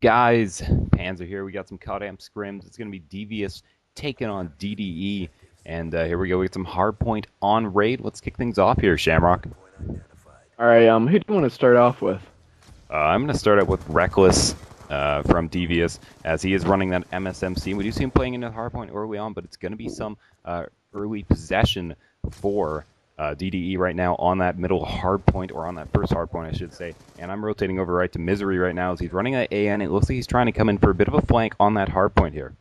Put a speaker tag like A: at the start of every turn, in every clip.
A: Guys, Panzer here. We got some Coddamn scrims. It's going to be Devious taking on DDE. And here we go. We got some hardpoint on raid. Let's kick things off here, Shamrock.
B: All right, who do you want to start off with?
A: I'm going to start out with Reckless from Devious, as he is running that MSMC. We do see him playing into hardpoint early on, but it's going to be some early possession for DDE right now on that middle hardpoint, or on that first hardpoint, I should say. And I'm rotating over right to Misery right now as he's running that AN. It looks like he's trying to come in for a bit of a flank on that hardpoint here.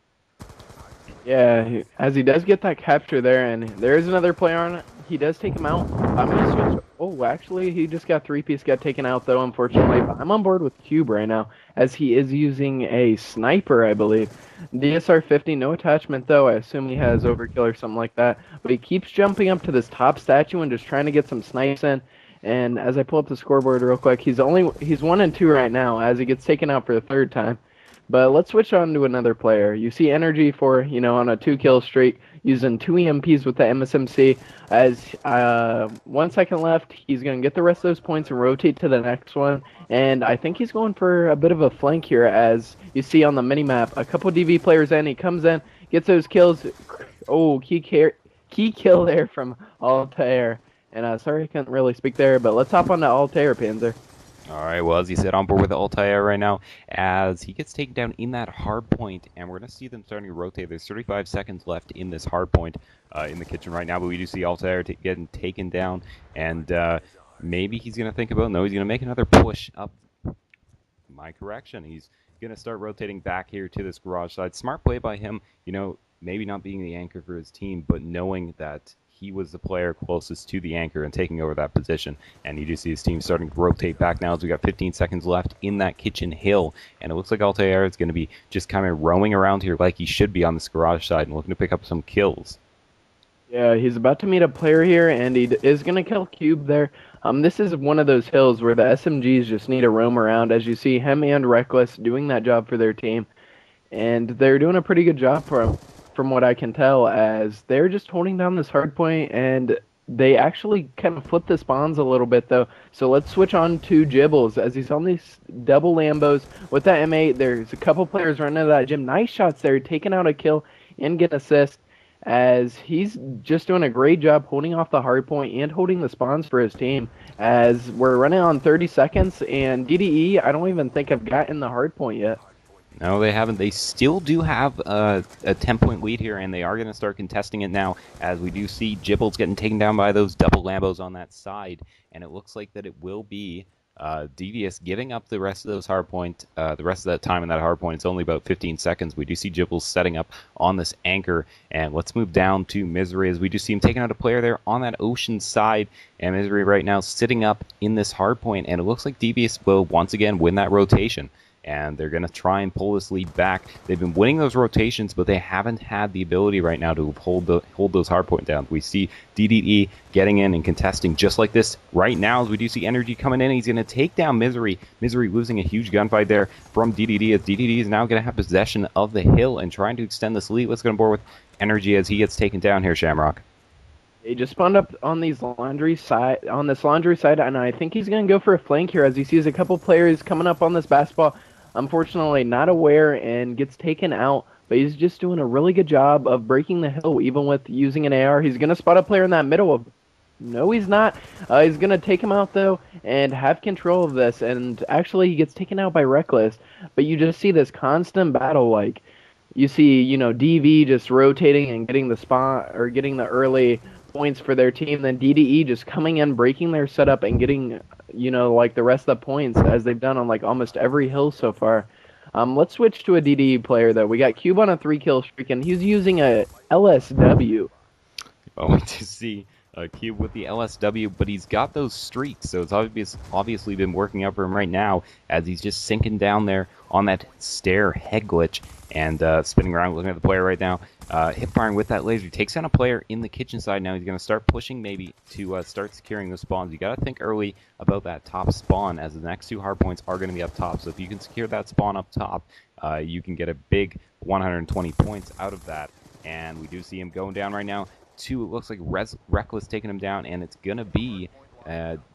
B: Yeah, as he does get that capture there, and there is another player on it. He does take him out. I'm gonna switch. Oh, actually, he just got three-piece, got taken out though, unfortunately. But I'm on board with Cube right now, as he is using a sniper, I believe. DSR-50, no attachment though. I assume he has overkill or something like that. But he keeps jumping up to this top statue and just trying to get some snipes in. And as I pull up the scoreboard real quick, he's 1 and 2 right now, as he gets taken out for the third time. But let's switch on to another player. You see Energy for, on a 2-kill streak, using 2 EMPs with the MSMC. As 1 second left, he's going to get the rest of those points and rotate to the next one. And I think he's going for a bit of a flank here, as you see on the minimap. A couple DV players in, he comes in, gets those kills. Oh, key kill there from Altair. And sorry I couldn't really speak there, but let's hop on to Altair, Panzer.
A: All right, well, as he said, on board with Altair right now, as he gets taken down in that hard point, and we're going to see them starting to rotate. There's 35 seconds left in this hard point in the kitchen right now, but we do see Altair getting taken down, and maybe he's going to think about, no, he's going to make another push up. My correction, he's going to start rotating back here to this garage side. Smart play by him, maybe not being the anchor for his team, but knowing that he was the player closest to the anchor and taking over that position. And you do see his team starting to rotate back now as we got 15 seconds left in that kitchen hill. And it looks like Altair is going to be just kind of roaming around here like he should be on this garage side and looking to pick up some kills.
B: Yeah, he's about to meet a player here, and he is going to kill Cube there. This is one of those hills where the SMGs just need to roam around, as you see him and Reckless doing that job for their team. And they're doing a pretty good job for him, from what I can tell, as they're just holding down this hard point, and they actually kind of flip the spawns a little bit, though. So let's switch on to Gibbles, as he's on these double Lambos with that M8. There's a couple players running into that gym. Nice shots there, taking out a kill and get assist, as he's just doing a great job holding off the hard point and holding the spawns for his team, as we're running on 30 seconds, and DDE, I don't even think I've gotten the hard point yet.
A: No, they haven't. They still do have a 10-point lead here, and they are going to start contesting it now, as we do see Gibbles getting taken down by those double Lambos on that side, and it looks like that it will be Devious giving up the rest of those hardpoint, the rest of that time in that hardpoint. It's only about 15 seconds. We do see Gibbles setting up on this anchor, and let's move down to Misery, as we do see him taking out a player there on that ocean side, and Misery right now sitting up in this hardpoint, and it looks like Devious will once again win that rotation. And they're going to try and pull this lead back. They've been winning those rotations, but they haven't had the ability right now to hold those hardpoint down. We see DDE getting in and contesting just like this right now, as we do see Energy coming in. He's going to take down Misery. Misery losing a huge gunfight there from DDD, as DDD is now going to have possession of the hill and trying to extend this lead. Let's go on board with Energy as he gets taken down here, Shamrock.
B: He just spawned up on this laundry side, and I think he's going to go for a flank here, as he sees a couple players coming up on this basketball. Unfortunately, not aware and gets taken out, but he's just doing a really good job of breaking the hill, even with using an AR. He's going to spot a player in that middle of... No, he's not. He's going to take him out, though, and have control of this, and actually he gets taken out by Reckless. But you just see this constant battle, like, you see, DV just rotating and getting the spot, or getting the early points for their team, then DDE just coming in, breaking their setup, and getting... like the rest of the points, as they've done on like almost every hill so far. Let's switch to a DDE player though. We got Cube on a 3-kill streak, and he's using a LSW.
A: Oh, to see Cube with the LSW, but he's got those streaks, so it's obviously been working out for him right now, as he's just sinking down there on that stair head glitch and spinning around, looking at the player right now. Hip firing with that laser. Takes down a player in the kitchen side now. He's going to start pushing maybe to start securing the spawns. You got to think early about that top spawn, as the next 2 hardpoints are going to be up top. So if you can secure that spawn up top, you can get a big 120 points out of that. And we do see him going down right now. It looks like Reckless taking him down, and it's going to be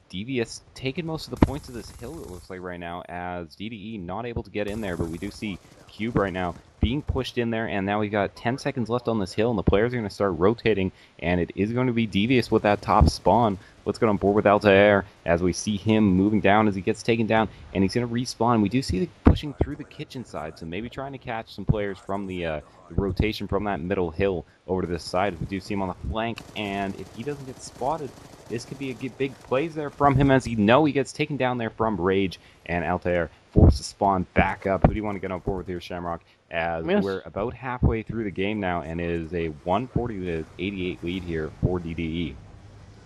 A: Devious taking most of the points of this hill, it looks like right now, as DDE not able to get in there, but we do see Cube right now being pushed in there, and now we got 10 seconds left on this hill, and the players are going to start rotating, and it is going to be Devious with that top spawn. Let's get on board with Altair as we see him moving down as he gets taken down, and he's going to respawn. We do see the pushing through the kitchen side, so maybe trying to catch some players from the rotation from that middle hill over to this side. We do see him on the flank, and if he doesn't get spotted, this could be a big plays there from him, as he gets taken down there from Rage, and Altair forced to spawn back up. Who do you want to get on board with here, Shamrock? As we're about halfway through the game now, and it is a 140 to 88 lead here for DDE.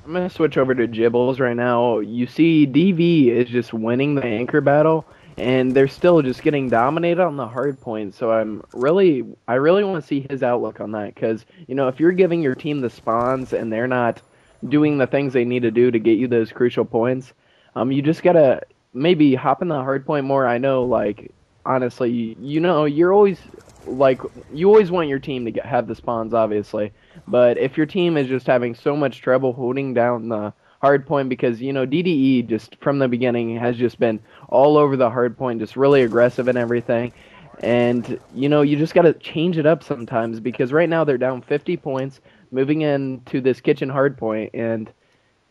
B: I'm going to switch over to Gibbles right now. You see DV is just winning the anchor battle, and they're still just getting dominated on the hard point. So I really want to see his outlook on that, because, you know, if you're giving your team the spawns and they're not doing the things they need to do to get you those crucial points, you just got to maybe hop in the hard point more. I know, like, honestly, you know, you're always, like, you always want your team to have the spawns, obviously. But if your team is just having so much trouble holding down the hard point, because, you know, DDE just from the beginning has just been all over the hard point, just really aggressive and everything. And, you know, you just got to change it up sometimes, because right now they're down 50 points moving into this kitchen hard point, and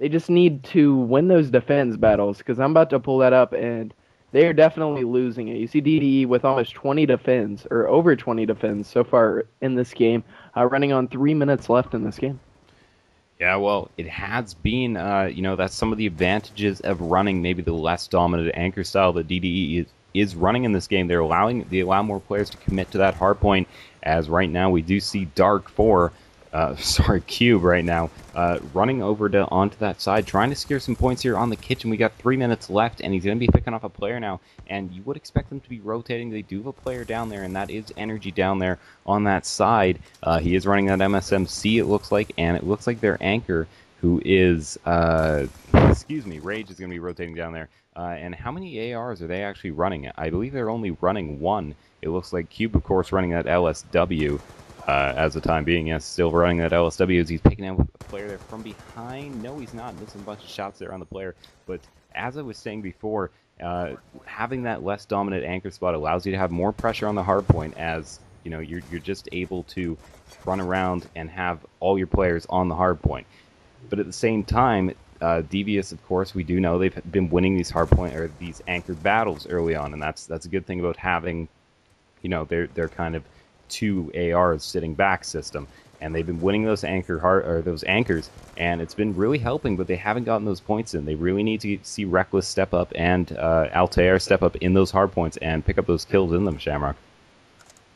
B: they just need to win those defense battles, because I'm about to pull that up, and they are definitely losing it. You see DDE with almost 20 defends, or over 20 defends so far in this game, running on 3 minutes left in this game.
A: Yeah, well, it has been, you know, that's some of the advantages of running maybe the less dominant anchor style that DDE is running in this game. They allow more players to commit to that hard point, as right now we do see Cube right now, running over onto that side, trying to secure some points here on the kitchen. We got 3 minutes left, and he's going to be picking off a player now, and you would expect them to be rotating. They do have a player down there, and that is Energy down there on that side. He is running that MSMC, it looks like, and it looks like their anchor, who is, Rage, is going to be rotating down there. And how many ARs are they actually running? I believe they're only running one. It looks like Cube, of course, running that LSW. As the time being, yes, still running that LSW as he's picking out a player there from behind. No, he's not. Missing a bunch of shots there on the player. But as I was saying before, having that less dominant anchor spot allows you to have more pressure on the hard point, as you know you're just able to run around and have all your players on the hard point. But at the same time, Devious, of course, we do know they've been winning these hard point or these anchored battles early on, and that's a good thing about having, you know, their kind of two ARs sitting back system, and they've been winning those those anchors, and it's been really helping, but they haven't gotten those points in. They really need to see Reckless step up and Altair step up in those hard points and pick up those kills in them, Shamrock.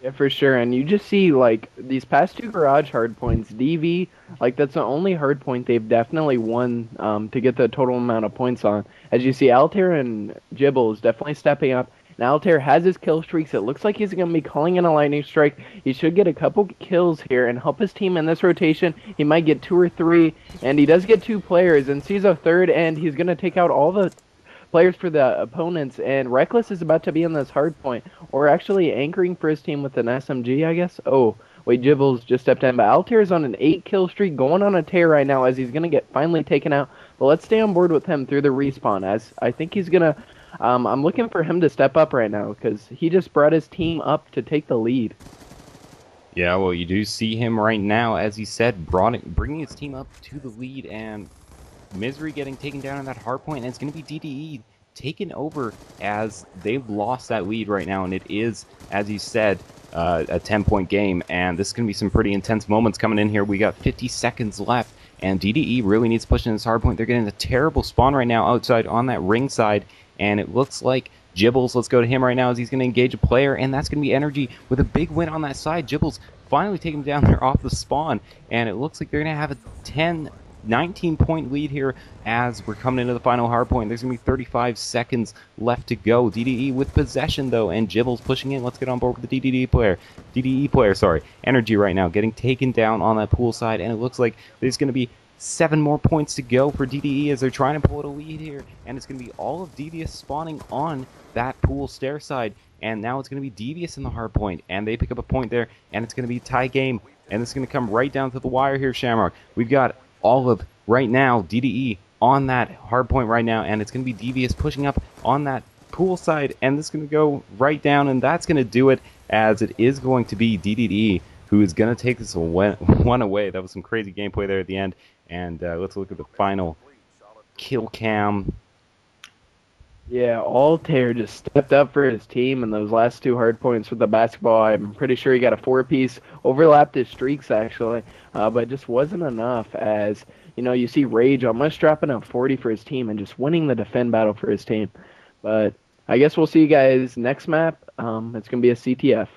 B: Yeah, for sure. And you just see, like, these past two garage hard points, DV, like, that's the only hard point they've definitely won to get the total amount of points on. As you see, Altair and Gibbles definitely stepping up. And Altair has his kill streaks. It looks like he's going to be calling in a lightning strike. He should get a couple kills here and help his team in this rotation. He might get 2 or 3, and he does get 2 players and sees a third, and he's going to take out all the players for the opponents. And Reckless is about to be in this hard point, or actually anchoring for his team with an SMG, I guess. Oh, wait, Gibbles just stepped in, but Altair is on an 8 kill streak, going on a tear right now, as he's going to get finally taken out. But let's stay on board with him through the respawn, as I think he's going to... I'm looking for him to step up right now, because he just brought his team up to take the lead.
A: Yeah, well, you do see him right now, as he said, bringing his team up to the lead, and Misery getting taken down on that hard point, and it's going to be DDE taken over, as they've lost that lead right now, and it is, as you said, a 10-point game, and this is going to be some pretty intense moments coming in here. We got 50 seconds left, and DDE really needs to push in this hard point. They're getting a terrible spawn right now outside on that ring side, and it looks like Gibbles, let's go to him right now, as he's going to engage a player, and that's going to be Energy with a big win on that side. Gibbles finally taking him down there off the spawn, and it looks like they're going to have a 19-point lead here as we're coming into the final hard point. There's going to be 35 seconds left to go. DDE with possession, though, and Gibbles pushing in. Let's get on board with the DDE player. Energy right now getting taken down on that pool side, and it looks like there's going to be 7 more points to go for DDE as they're trying to pull out a lead here, and it's going to be all of Devious spawning on that pool stair side, and now it's going to be Devious in the hard point, and they pick up a point there, and it's going to be tie game, and it's going to come right down to the wire here, Shamrock. We've got all of, right now, DDE on that hard point right now, and it's going to be Devious pushing up on that pool side, and this is going to go right down, and that's going to do it, as it is going to be DDE who is going to take this one away. That was some crazy gameplay there at the end, and let's look at the final kill cam.
B: Yeah, Altair just stepped up for his team in those last two hard points with the basketball. I'm pretty sure he got a 4-piece, overlapped his streaks actually, but just wasn't enough. As you see Rage almost dropping a 40 for his team and just winning the defend battle for his team. But I guess we'll see you guys next map. It's gonna be a CTF.